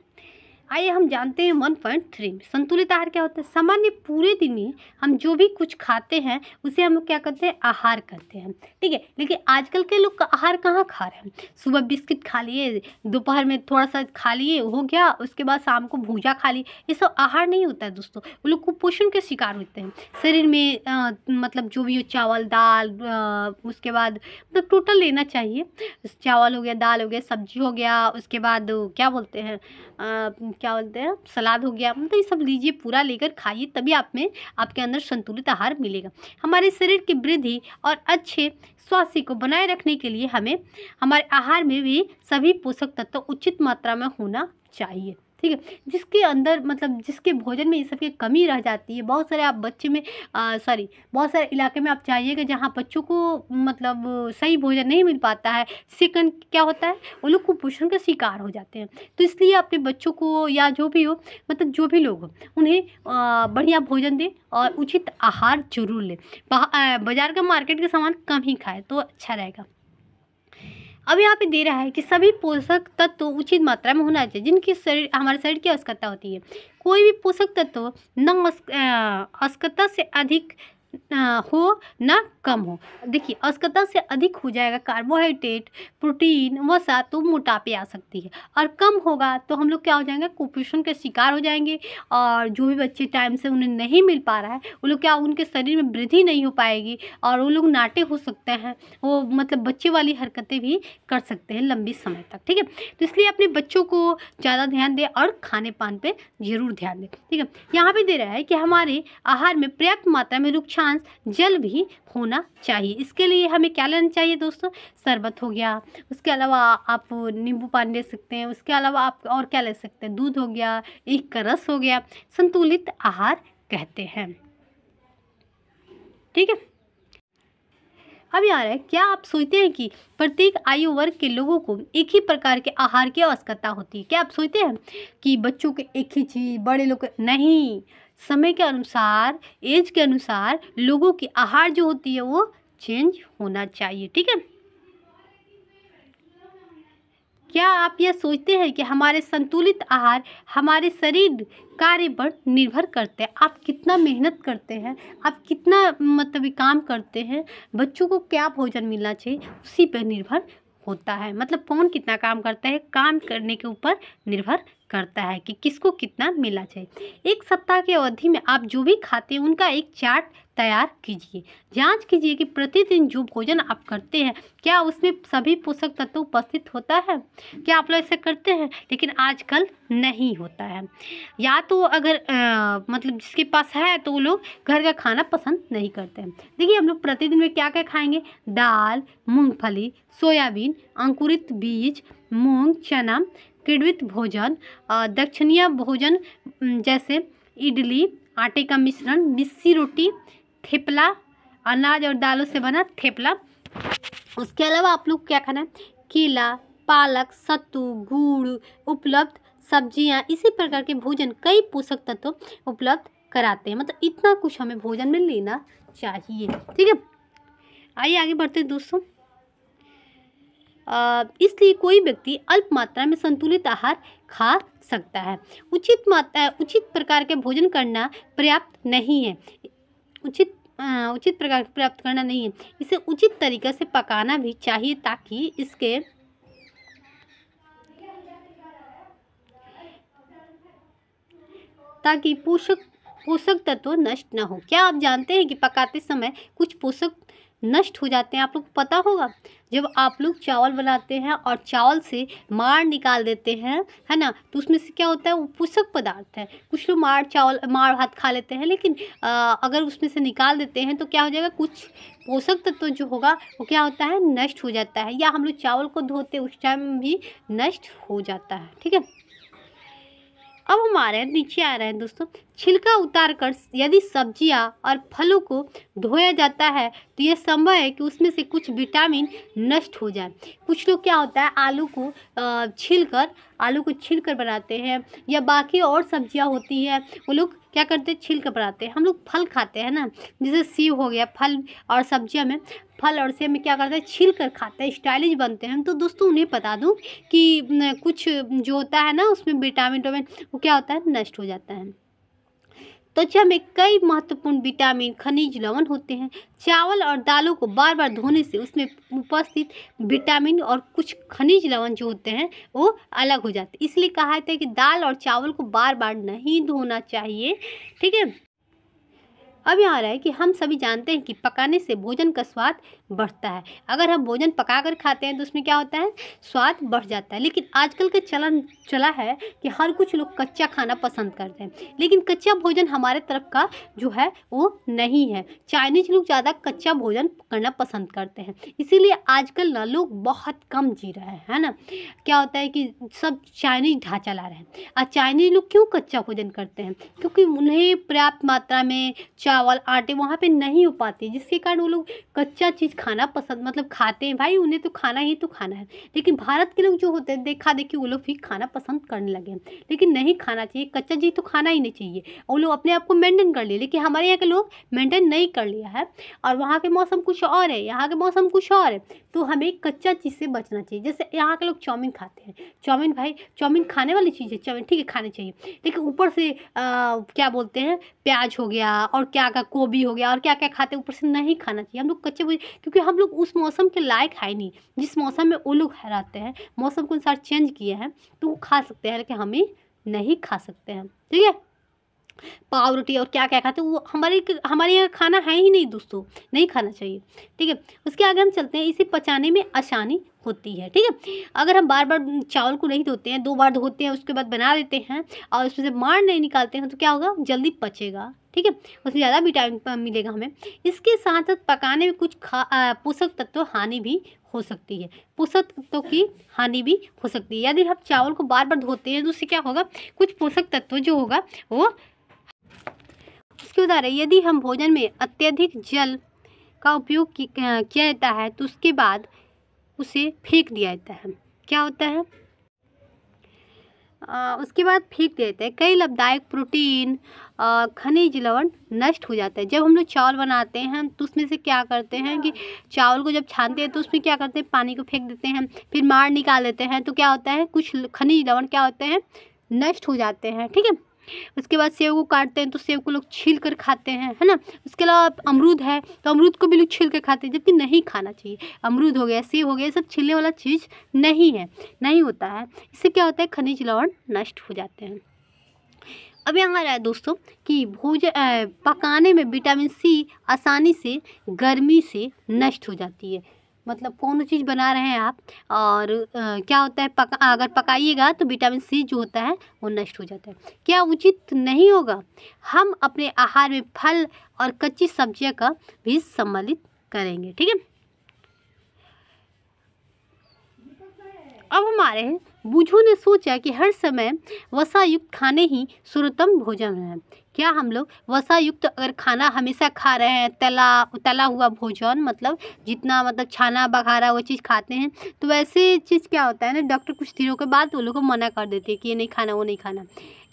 आइए हम जानते हैं 1.3 में। संतुलित आहार क्या होता है? सामान्य पूरे दिन में हम जो भी कुछ खाते हैं उसे हम लोग क्या करते हैं? आहार करते हैं। ठीक है। लेकिन आजकल के लोग आहार कहाँ खा रहे हैं? सुबह बिस्किट खा लिए, दोपहर में थोड़ा सा खा लिए, हो गया, उसके बाद शाम को भूजा खा ली। ये सब आहार नहीं होता है दोस्तों। वो लोग कुपोषण के शिकार होते हैं। शरीर में मतलब जो भी हो, चावल, दाल, उसके बाद मतलब टोटल लेना चाहिए। चावल हो गया, दाल हो गया, सब्जी हो गया, उसके बाद क्या बोलते हैं सलाद हो गया, मतलब ये सब लीजिए, पूरा लेकर खाइए, तभी आपके अंदर संतुलित आहार मिलेगा। हमारे शरीर की वृद्धि और अच्छे स्वास्थ्य को बनाए रखने के लिए हमें हमारे आहार में भी सभी पोषक तत्व उचित मात्रा में होना चाहिए। ठीक है। जिसके अंदर मतलब जिसके भोजन में ये सब की कमी रह जाती है। बहुत सारे बहुत सारे इलाके में आप जाइएगा जहाँ बच्चों को मतलब सही भोजन नहीं मिल पाता है। सेकंड क्या होता है, वो लोग कुपोषण का शिकार हो जाते हैं। तो इसलिए अपने बच्चों को या जो भी हो, मतलब जो भी लोग हो, उन्हें बढ़िया भोजन दें और उचित आहार जरूर लें। बाजार का, मार्केट का सामान कम ही खाएं तो अच्छा रहेगा। अब यहाँ पे दे रहा है कि सभी पोषक तत्व उचित मात्रा में होना चाहिए जिनकी हमारे शरीर की आवश्यकता होती है। कोई भी पोषक तत्व आवश्यकता से अधिक हो ना कम हो। देखिए, आवश्यकता से अधिक हो जाएगा कार्बोहाइड्रेट, प्रोटीन, वसा, तो मोटापे आ सकती है, और कम होगा तो हम लोग क्या हो जाएंगे? कुपोषण के शिकार हो जाएंगे। और जो भी बच्चे टाइम से उन्हें नहीं मिल पा रहा है, वो लोग क्या, उनके शरीर में वृद्धि नहीं हो पाएगी और वो लोग नाटे हो सकते हैं। वो मतलब बच्चे वाली हरकतें भी कर सकते हैं लंबी समय तक। ठीक है। तो इसलिए अपने बच्चों को ज़्यादा ध्यान दें और खाने पान पर जरूर ध्यान दें। ठीक है। यहाँ पे दे रहा है कि हमारे आहार में पर्याप्त मात्रा में रुक्षांश जल भी होना चाहिए। इसके लिए हमें क्या लेना चाहिए दोस्तों? शरबत हो गया, उसके अलावा आप नींबू पानी ले सकते हैं, उसके अलावा आप और क्या ले सकते हैं? दूध हो गया, ईख का रस हो गया, संतुलित आहार कहते हैं। ठीक है। अब आ रहा है, क्या आप सोचते हैं कि प्रत्येक आयु वर्ग के लोगों को एक ही प्रकार के आहार की आवश्यकता होती है? क्या आप सोचते हैं कि बच्चों के एक ही चीज़, बड़े लोग नहीं, समय के अनुसार, एज के अनुसार लोगों की आहार जो होती है वो चेंज होना चाहिए। ठीक है। क्या आप यह सोचते हैं कि हमारे संतुलित आहार हमारे शरीर कार्य पर निर्भर करते हैं? आप कितना मेहनत करते हैं, आप कितना मतलब काम करते हैं, बच्चों को क्या भोजन मिलना चाहिए, उसी पर निर्भर होता है। मतलब कौन कितना काम करता है, काम करने के ऊपर निर्भर करता है कि किसको कितना मिलना चाहिए। एक सप्ताह की अवधि में आप जो भी खाते हैं उनका एक चार्ट तैयार कीजिए। जांच कीजिए कि प्रतिदिन जो भोजन आप करते हैं क्या उसमें सभी पोषक तत्व उपस्थित होता है। क्या आप लोग ऐसा करते हैं? लेकिन आजकल नहीं होता है। या तो अगर मतलब जिसके पास है तो वो लोग घर का खाना पसंद नहीं करते हैं। देखिए हम लोग प्रतिदिन में क्या क्या खाएंगे, दाल, मूंगफली, सोयाबीन, अंकुरित बीज, मूंग, चना, किण्वित भोजन, दक्षिणीय भोजन जैसे इडली, आटे का मिश्रण, मिस्सी रोटी, थेपला, अनाज और दालों से बना थेपला। उसके अलावा आप लोग क्या खाना है, केला, पालक, सत्तू, गुड़, उपलब्ध सब्जियां, इसी प्रकार के भोजन कई पोषक तत्व उपलब्ध कराते हैं। मतलब इतना कुछ हमें भोजन में लेना चाहिए। ठीक है, आइए आगे बढ़ते हैं दोस्तों। इसलिए कोई व्यक्ति अल्प मात्रा में संतुलित आहार खा सकता है। उचित प्रकार के भोजन करना पर्याप्त नहीं है। उचित प्रकार प्राप्त करना नहीं है, इसे उचित तरीके से पकाना भी चाहिए ताकि पोषक तत्व नष्ट न हो। क्या आप जानते हैं कि पकाते समय कुछ पोषक नष्ट हो जाते हैं? आप लोग को पता होगा, जब आप लोग चावल बनाते हैं और चावल से माड़ निकाल देते हैं, है ना, तो उसमें से क्या होता है, वो पोषक पदार्थ है। कुछ लोग माड़ भात खा लेते हैं, लेकिन अगर उसमें से निकाल देते हैं तो क्या हो जाएगा, कुछ पोषक तत्व जो होगा वो क्या होता है, नष्ट हो जाता है। या हम लोग चावल को धोते उस टाइम भी नष्ट हो जाता है। ठीक है, अब हमारे नीचे आ रहे हैं दोस्तों, छिलका उतार कर यदि सब्जियां और फलों को धोया जाता है तो यह संभव है कि उसमें से कुछ विटामिन नष्ट हो जाए। कुछ लोग क्या होता है, आलू को छील कर बनाते हैं, या बाकी और सब्जियां होती है वो लोग क्या करते हैं, छील कर बनाते हैं। हम लोग फल खाते हैं ना, जैसे सेब हो गया, फल और सब्जियां में, फल और सेब में क्या करते हैं, छील कर खाते हैं, स्टाइलिश बनते हैं। तो दोस्तों उन्हें बता दूं कि कुछ जो होता है ना उसमें विटामिन वो क्या होता है, नष्ट हो जाता है। त्वचा में कई महत्वपूर्ण विटामिन, खनिज, लवण होते हैं। चावल और दालों को बार बार धोने से उसमें उपस्थित विटामिन और कुछ खनिज लवण जो होते हैं वो अलग हो जाते हैं। इसलिए कहा जाता है कि दाल और चावल को बार बार नहीं धोना चाहिए। ठीक है, अब यहाँ आ रहा है कि हम सभी जानते हैं कि पकाने से भोजन का स्वाद बढ़ता है। अगर हम भोजन पका कर खाते हैं तो उसमें क्या होता है, स्वाद बढ़ जाता है। लेकिन आजकल का चलन चला है कि हर कुछ लोग कच्चा खाना पसंद करते हैं, लेकिन कच्चा भोजन हमारे तरफ का जो है वो नहीं है। चाइनीज लोग ज़्यादा कच्चा भोजन करना पसंद करते हैं, इसीलिए आजकल ना लोग बहुत कम जी रहे हैं, है ना। क्या होता है कि सब चाइनीज ढांचा ला रहे हैं। और चाइनीज लोग क्यों कच्चा भोजन करते हैं, क्योंकि उन्हें पर्याप्त मात्रा में चावल, आटे वहाँ पे नहीं हो पाती, जिसके कारण वो लोग कच्चा चीज़ खाना पसंद खाते हैं। भाई उन्हें तो खाना ही तो खाना है। लेकिन भारत के लोग जो होते हैं देखा देखी वो लोग भी खाना पसंद करने लगे हैं, लेकिन नहीं खाना चाहिए, कच्चा चीज़ तो खाना ही नहीं चाहिए। वो लोग अपने आप को मेंटेन कर लिए, लेकिन हमारे यहाँ के लोग मेंटेन नहीं कर लिया है, और वहाँ के मौसम कुछ और है, यहाँ के मौसम कुछ और है। तो हमें कच्चा चीज़ से बचना चाहिए। जैसे यहाँ के लोग चाउमीन खाते हैं, चाउमीन खाने वाली चीज़ है, चाउमीन ठीक है खानी चाहिए, लेकिन ऊपर से क्या बोलते हैं, प्याज हो गया और क्या गोभी हो गया और क्या क्या खाते हैं, ऊपर से नहीं खाना चाहिए। हम लोग कच्चे क्योंकि हम लोग उस मौसम के लायक है नहीं जिस मौसम में वो लोग रहते हैं। मौसम को अनुसार चेंज किए हैं तो वो खा सकते हैं, लेकिन हमें नहीं खा सकते हैं। ठीक है, पाव रोटी और क्या क्या खाते हैं वो हमारे यहाँ खाना है ही नहीं दोस्तों, नहीं खाना चाहिए। ठीक है, उसके आगे हम चलते हैं। इसे पचाने में आसानी होती है। ठीक है, अगर हम बार बार चावल को नहीं धोते हैं, 2 बार धोते हैं, उसके बाद बना देते हैं और उसमें से माड़ नहीं निकालते हैं तो क्या होगा, जल्दी पचेगा। ठीक है, उसमें ज़्यादा विटामिन मिलेगा हमें। इसके साथ साथ पकाने में कुछ पोषक तत्व हानि भी हो सकती है, पोषक तत्वों की हानि भी हो सकती है। यदि हम चावल को बार बार धोते हैं तो उससे क्या होगा, कुछ पोषक तत्व जो होगा वो। उसके उदाहरण, यदि हम भोजन में अत्यधिक जल का उपयोग किया जाता है तो उसके बाद उसे फेंक दिया जाता है। क्या होता है, उसके बाद फेंक दिया जाता है। कई लाभदायक प्रोटीन, खनिज, लवण नष्ट हो जाता है। जब हम लोग चावल बनाते हैं तो उसमें से क्या करते हैं कि चावल को जब छानते हैं तो उसमें क्या करते हैं, पानी को फेंक देते हैं, फिर माड़ निकाल देते हैं, तो क्या होता है, कुछ खनिज लवण क्या होते हैं, नष्ट हो जाते हैं। ठीक है, उसके बाद सेब को काटते हैं तो सेब को लोग छील कर खाते हैं, है ना। उसके अलावा अमरूद है तो अमरूद को भी लोग छील कर खाते हैं, जबकि नहीं खाना चाहिए। अमरूद हो गया, सेब हो गया, ये सब छीलने वाला चीज़ नहीं है, नहीं होता है। इससे क्या होता है, खनिज लवण नष्ट हो जाते हैं। अब यहाँ आ रहा है दोस्तों कि भोजन पकाने में विटामिन सी आसानी से गर्मी से नष्ट हो जाती है। मतलब कौन चीज़ बना रहे हैं आप और क्या होता है, अगर पकाइएगा तो विटामिन सी जो होता है वो नष्ट हो जाता है। क्या उचित नहीं होगा हम अपने आहार में फल और कच्ची सब्जियां का भी सम्मिलित करेंगे, ठीक है। अब हमारे बुझू ने सोचा कि हर समय वसा युक्त खाने ही सर्वोत्तम भोजन है। क्या हम लोग वसा युक्त अगर खाना हमेशा खा रहे हैं, तला हुआ भोजन, मतलब जितना मतलब छाना बघारा वो चीज़ खाते हैं, तो वैसे चीज़ क्या होता है ना, डॉक्टर कुछ दिनों के बाद वो लोग को मना कर देते हैं कि ये नहीं खाना, वो नहीं खाना।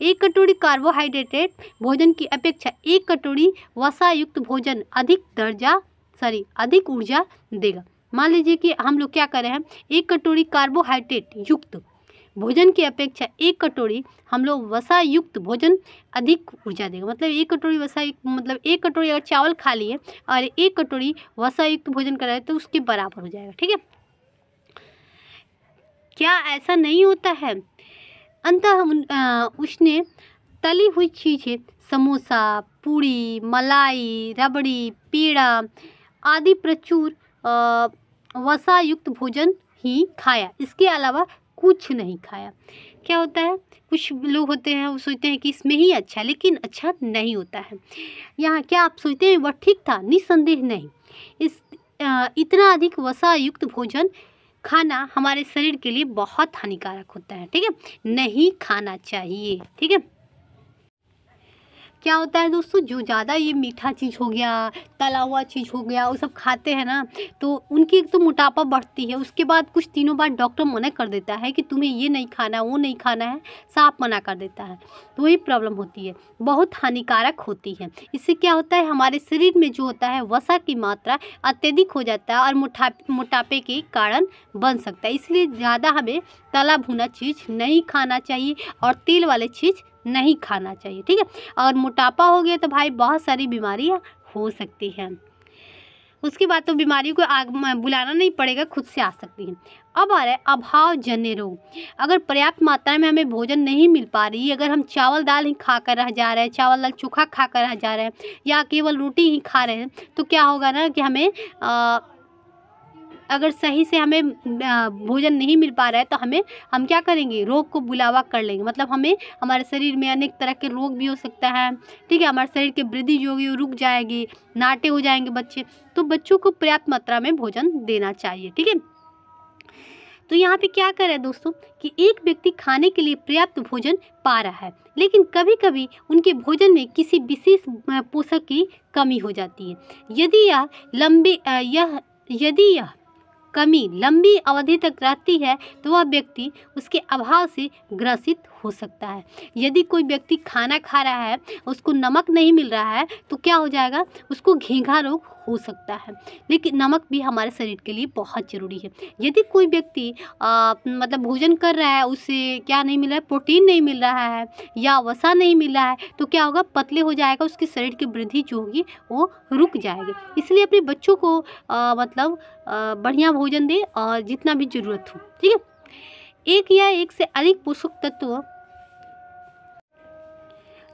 एक कटोरी कार्बोहाइड्रेटेड भोजन की अपेक्षा एक कटोरी वसा युक्त भोजन अधिक ऊर्जा देगा। मान लीजिए कि हम लोग क्या करें हैं, एक कटोरी कार्बोहाइड्रेट युक्त भोजन की अपेक्षा एक कटोरी हम लोग वसा युक्त भोजन अधिक ऊर्जा देगा। मतलब एक कटोरी वसा युक्त, मतलब एक कटोरी अगर चावल खा लिए और एक कटोरी वसा युक्त भोजन कराए तो उसके बराबर हो जाएगा, ठीक है। क्या ऐसा नहीं होता है? अंततः उसने तली हुई चीज़ें, समोसा, पूड़ी, मलाई, रबड़ी, पेड़ा आदि प्रचुर वसा युक्त भोजन ही खाया, इसके अलावा कुछ नहीं खाया। क्या होता है, कुछ लोग होते हैं वो सोचते हैं कि इसमें ही अच्छा है, लेकिन अच्छा नहीं होता है। यहाँ क्या आप सोचते हैं वह ठीक था? निस्संदेह नहीं। इतना अधिक वसा युक्त भोजन खाना हमारे शरीर के लिए बहुत हानिकारक होता है, ठीक है, नहीं खाना चाहिए, ठीक है। क्या होता है दोस्तों, जो ज़्यादा ये मीठा चीज़ हो गया, तला हुआ चीज़ हो गया, वो सब खाते हैं ना, तो उनकी एक तो मोटापा बढ़ती है। उसके बाद कुछ दिनों बाद डॉक्टर मना कर देता है कि तुम्हें ये नहीं खाना, वो नहीं खाना है, साफ मना कर देता है। तो वही प्रॉब्लम होती है, बहुत हानिकारक होती है। इससे क्या होता है, हमारे शरीर में जो होता है वसा की मात्रा अत्यधिक हो जाता है और मोटापे के कारण बन सकता है। इसलिए ज़्यादा हमें तला भुना चीज़ नहीं खाना चाहिए और तेल वाले चीज़ नहीं खाना चाहिए, ठीक है। और मोटापा हो गया तो भाई बहुत सारी बीमारियां हो सकती हैं। उसके बाद तो बीमारियों को बुलाना नहीं पड़ेगा, खुद से आ सकती हैं। अब आ रहा है अभाव जन्य रोग। अगर पर्याप्त मात्रा में हमें भोजन नहीं मिल पा रही, अगर हम चावल दाल ही खा कर रह जा रहे हैं, चावल दाल चोखा खा कर रह जा रहे हैं या केवल रोटी ही खा रहे हैं, तो क्या होगा ना कि हमें अगर सही से हमें भोजन नहीं मिल पा रहा है तो हम क्या करेंगे, रोग को बुलावा कर लेंगे। मतलब हमारे शरीर में अनेक तरह के रोग भी हो सकता है, ठीक है। हमारे शरीर की वृद्धि जो होगी वो रुक जाएगी, नाटे हो जाएंगे बच्चे। तो बच्चों को पर्याप्त मात्रा में भोजन देना चाहिए, ठीक है। तो यहाँ पे क्या कर रहा है दोस्तों कि एक व्यक्ति खाने के लिए पर्याप्त भोजन पा रहा है, लेकिन कभी कभी उनके भोजन में किसी विशेष पोषक की कमी हो जाती है। यदि यह कमी लंबी अवधि तक रहती है तो वह व्यक्ति उसके अभाव से ग्रसित हो सकता है। यदि कोई व्यक्ति खाना खा रहा है, उसको नमक नहीं मिल रहा है, तो क्या हो जाएगा, उसको घेंघा रोग हो सकता है। लेकिन नमक भी हमारे शरीर के लिए बहुत ज़रूरी है। यदि कोई व्यक्ति मतलब भोजन कर रहा है, उसे क्या नहीं मिल रहा है, प्रोटीन नहीं मिल रहा है या वसा नहीं मिल रहा है, तो क्या होगा, पतले हो जाएगा, उसके शरीर की वृद्धि जो होगी वो रुक जाएगी। इसलिए अपने बच्चों को बढ़िया भोजन दे और जितना भी ज़रूरत हो, ठीक है। एक या एक से अधिक पोषक तत्व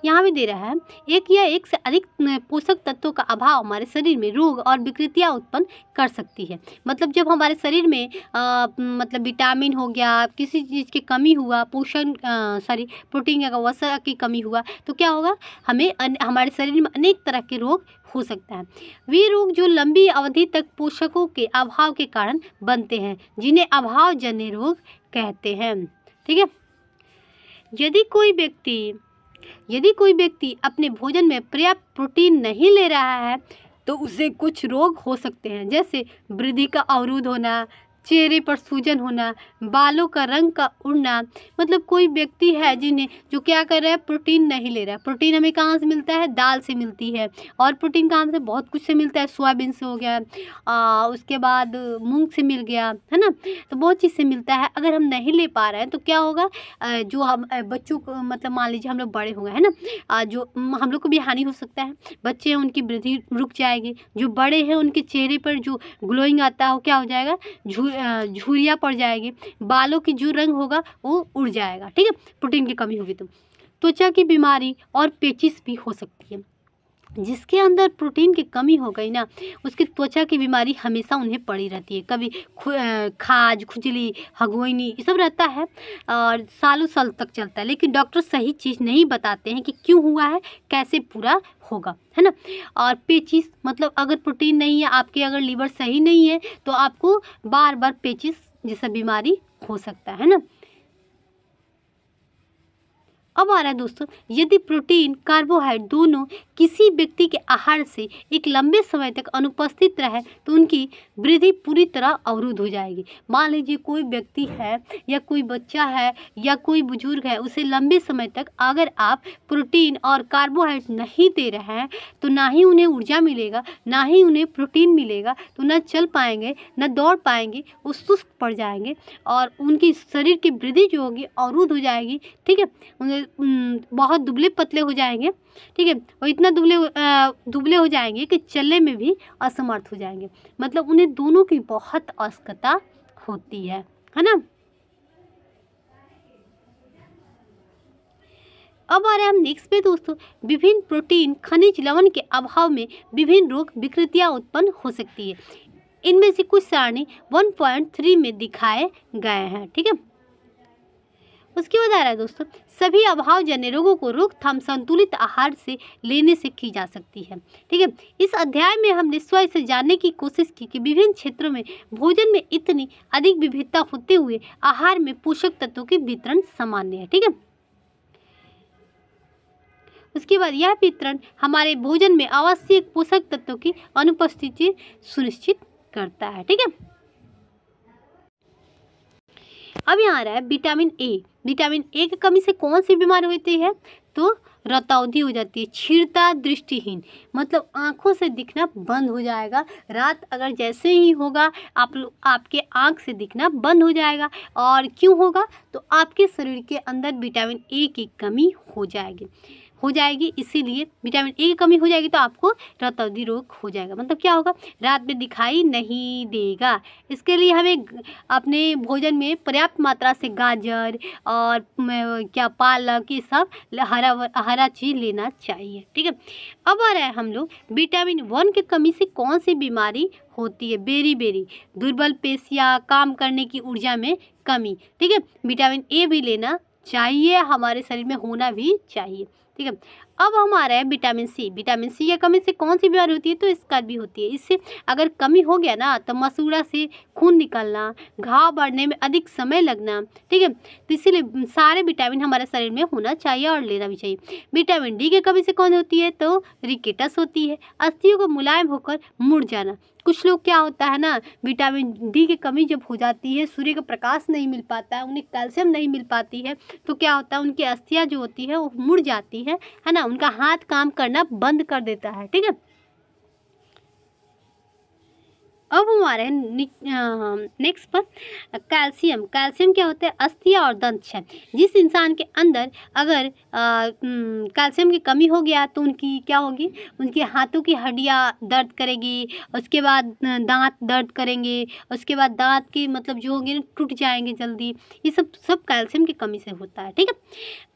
यहाँ भी दे रहा है। एक या एक से अधिक पोषक तत्वों का अभाव हमारे शरीर में रोग और विकृतियाँ उत्पन्न कर सकती है। मतलब जब हमारे शरीर में मतलब विटामिन हो गया, किसी चीज़ की कमी हुआ, प्रोटीन या वसा की कमी हुआ, तो क्या होगा, हमारे शरीर में अनेक तरह के रोग हो सकता है। वे रोग जो लंबी अवधि तक पोषकों के अभाव के कारण बनते हैं, जिन्हें अभाव जन्य रोग कहते हैं, ठीक है। यदि कोई व्यक्ति अपने भोजन में पर्याप्त प्रोटीन नहीं ले रहा है तो उसे कुछ रोग हो सकते हैं, जैसे वृद्धि का अवरोध होना, चेहरे पर सूजन होना, बालों का रंग का उड़ना। मतलब कोई व्यक्ति है जो क्या कर रहा है, प्रोटीन नहीं ले रहा है। प्रोटीन हमें कहाँ से मिलता है, दाल से मिलती है। और प्रोटीन कहाँ से, बहुत कुछ से मिलता है, सोयाबीन से हो गया, उसके बाद मूंग से मिल गया, है ना। तो बहुत चीज़ से मिलता है। अगर हम नहीं ले पा रहे हैं तो क्या होगा, जो हम बच्चों को, मतलब मान लीजिए हम लोग बड़े हो गए, है ना, जो हम लोग को भी हानि हो सकता है। बच्चे हैं उनकी वृद्धि रुक जाएगी, जो बड़े हैं उनके चेहरे पर जो ग्लोइंग आता है वो क्या हो जाएगा, झुर्रियाँ पड़ जाएगी, बालों की जो रंग होगा वो उड़ जाएगा, ठीक है, प्रोटीन की कमी होगी तो। त्वचा की बीमारी और पेचिश भी हो सकती है। जिसके अंदर प्रोटीन की कमी हो गई ना, उसकी त्वचा की बीमारी हमेशा उन्हें पड़ी रहती है। कभी खाज, खुजली, हगोइनी, ये सब रहता है और सालों साल तक चलता है। लेकिन डॉक्टर सही चीज़ नहीं बताते हैं कि क्यों हुआ है, कैसे पूरा होगा, है ना। और पेचिस मतलब अगर प्रोटीन नहीं है आपके, अगर लीवर सही नहीं है तो आपको बार बार पेचिस जैसा बीमारी हो सकता है ना। अब आ रहा है दोस्तों, यदि प्रोटीन कार्बोहाइड्रेट दोनों किसी व्यक्ति के आहार से एक लंबे समय तक अनुपस्थित रहे तो उनकी वृद्धि पूरी तरह अवरुद्ध हो जाएगी। मान लीजिए कोई व्यक्ति है या कोई बच्चा है या कोई बुजुर्ग है, उसे लंबे समय तक अगर आप प्रोटीन और कार्बोहाइड्रेट नहीं दे रहे हैं तो ना ही उन्हें ऊर्जा मिलेगा, ना ही उन्हें प्रोटीन मिलेगा, तो न चल पाएंगे, न दौड़ पाएंगे, वो सुस्त पड़ जाएंगे और उनकी शरीर की वृद्धि जो होगी अवरुद्ध हो जाएगी, ठीक है। उन्हें बहुत दुबले पतले हो जाएंगे, ठीक है, और इतना दुबले हो जाएंगे कि चलने में भी असमर्थ हो जाएंगे। मतलब उन्हें दोनों की बहुत आवश्यकता होती है ना। अब आ रहे हैं हम नेक्स्ट पे दोस्तों, विभिन्न प्रोटीन खनिज लवण के अभाव में विभिन्न रोग विकृतियां उत्पन्न हो सकती है। इनमें से कुछ सारणी 1.3 में दिखाए गए हैं, ठीक है। उसके बाद आ रहा है दोस्तों, सभी अभावजन्य रोगों को रोकथाम संतुलित आहार से लेने से की जा सकती है, ठीक है। इस अध्याय में हमने स्वयं से जानने की कोशिश की कि विभिन्न क्षेत्रों में भोजन में इतनी अधिक विविधता होते हुए आहार में पोषक तत्वों के वितरण सामान्य है, ठीक है। उसके बाद यह वितरण हमारे भोजन में आवश्यक पोषक तत्वों की अनुपस्थिति सुनिश्चित करता है, ठीक है। अब यहाँ आ रहा है विटामिन ए। विटामिन ए की कमी से कौन सी बीमारी होती है, तो रतौंधी हो जाती है, क्षीणता, दृष्टिहीन, मतलब आँखों से दिखना बंद हो जाएगा। रात अगर जैसे ही होगा आपके आँख से दिखना बंद हो जाएगा। और क्यों होगा, तो आपके शरीर के अंदर विटामिन ए की कमी हो जाएगी, इसीलिए विटामिन ए की कमी हो जाएगी तो आपको रतौंधी रोग हो जाएगा। मतलब क्या होगा, रात में दिखाई नहीं देगा। इसके लिए हमें अपने भोजन में पर्याप्त मात्रा से गाजर और क्या पालक, ये सब हरा चीज़ लेना चाहिए, ठीक है। अब आ रहा है हम लोग विटामिन 1 की कमी से कौन सी बीमारी होती है। बेरी दुर्बल पेशियाँ, काम करने की ऊर्जा में कमी, ठीक है। विटामिन ए भी लेना चाहिए, हमारे शरीर में होना भी चाहिए, ठीक है। अब हम आ रहे हैं विटामिन सी। विटामिन सी की कमी से कौन सी बीमारी होती है, तो स्कर्वी भी होती है। इससे अगर कमी हो गया ना तो मसूड़ा से खून निकलना, घाव बढ़ने में अधिक समय लगना, ठीक है। तो इसीलिए सारे विटामिन हमारे शरीर में होना चाहिए और लेना भी चाहिए। विटामिन डी की कमी से कौन होती है, तो रिकेटस होती है, अस्थियों को मुलायम होकर मुड़ जाना। कुछ लोग क्या होता है ना, विटामिन डी की कमी जब हो जाती है, सूर्य का प्रकाश नहीं मिल पाता है, उन्हें कैल्शियम नहीं मिल पाती है, तो क्या होता है, उनकी अस्थियाँ जो होती है वो मुड़ जाती है ना, उनका हाथ काम करना बंद कर देता है, ठीक है। अब हमारे नेक्स्ट पर कैल्शियम। कैल्शियम क्या होता है, अस्थियाँ और दंत क्षय। जिस इंसान के अंदर अगर कैल्शियम की कमी हो गया तो उनकी क्या होगी, उनके हाथों की हड्डियाँ दर्द करेगी, उसके बाद दांत दर्द करेंगे, उसके बाद दांत के मतलब जो होंगे टूट जाएंगे जल्दी। ये सब कैल्शियम की कमी से होता है, ठीक है।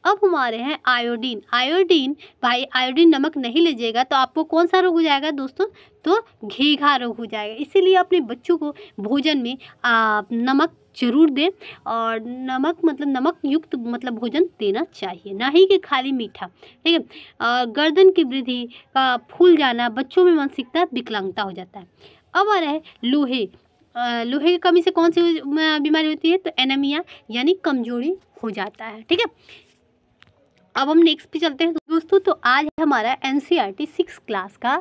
अब हमारे हैं आयोडीन। भाई आयोडीन नमक नहीं लीजिएगा तो आपको कौन सा रोग हो जाएगा दोस्तों, तो घेघा रोग हो जाएगा। इसीलिए अपने बच्चों को भोजन में नमक जरूर दें, और नमक युक्त मतलब भोजन देना चाहिए, ना ही कि खाली मीठा, ठीक है। गर्दन की वृद्धि का फूल जाना, बच्चों में मानसिकता विकलांगता हो जाता है। अब आ रहा है लोहे की कमी से कौन सी बीमारी होती है, तो एनीमिया यानी कमजोरी हो जाता है, ठीक है। अब हम नेक्स्ट पे चलते हैं। दोस्तों, तो आज हमारा एनसीईआरटी 6 क्लास का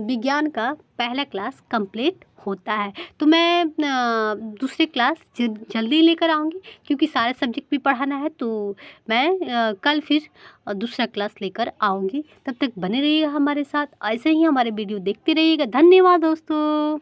विज्ञान का पहला क्लास कंप्लीट होता है। तो मैं दूसरे क्लास जल्दी लेकर आऊँगी, क्योंकि सारे सब्जेक्ट भी पढ़ाना है। तो मैं कल फिर दूसरा क्लास लेकर आऊँगी। तब तक बने रहिएगा हमारे साथ, ऐसे ही हमारे वीडियो देखते रहिएगा। धन्यवाद दोस्तों।